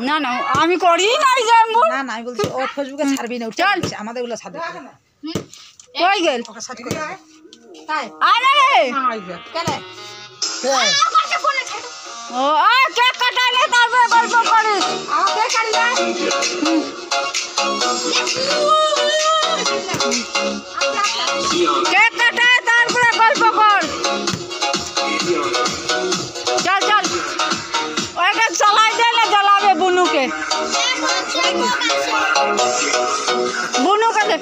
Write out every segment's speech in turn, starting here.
না না আমি করি নাই জানবো না না আমি বলছি ও ফেসবুকে ছাড়বি না চল আমাদের গুলো ছাড়বে কই গেল ওকে সাথে করে তাই আরে কেন ও আ কেক কাটালে তারপরে গল্প করিস আমাকে কাটি না কেক কাটায় তারপরে গল্প কর চল চল ওকে চলাই দিলে জ্বলাবে বুনুকে বুনুকে দে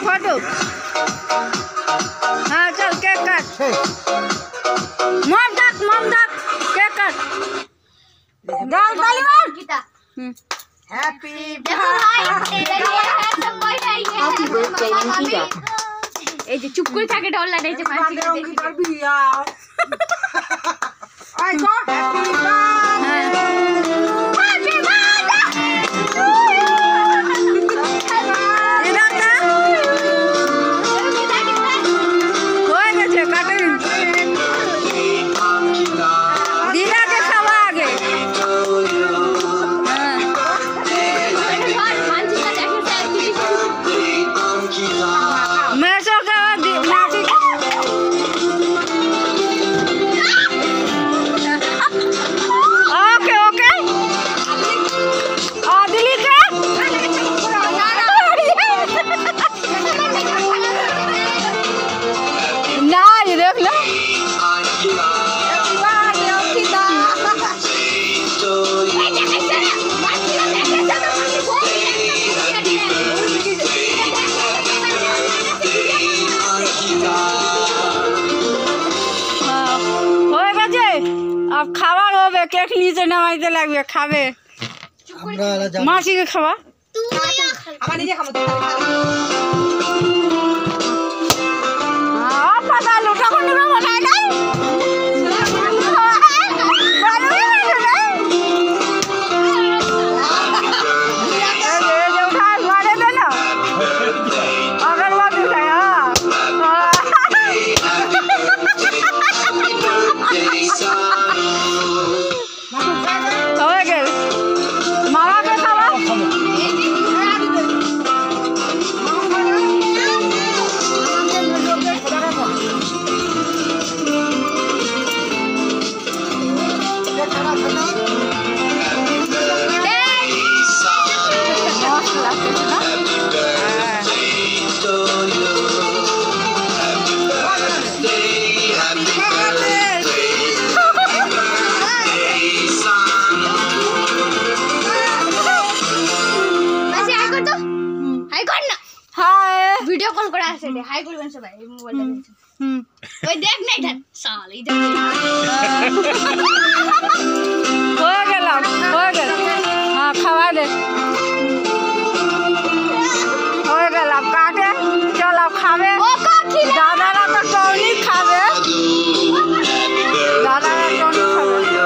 फोटो हाँ चल केक काट मम तक केक काट डाल ताली मार हैप्पी birthday Nikita এই যে চুপ করে থাকে ডল লাগাই যে পাঁচ आई गो हैप्पी अब खावा होबे केक नीचे नामाइते लागबे खाबे मासी के खावा আমার নিজে খাবো हां पता लुटा को निबे बनाई নাই ভিডিও কল করে আসে হাই করবেন সবাই এই মোবাইলটা ওই দেখ নাই ধান সাল এই দেখ হয়ে গেল হ্যাঁ খাওয়া দে হয়ে গেল কাটে চল খাবে দাদারা তো টনি খাবে দাদারা টনি খাবে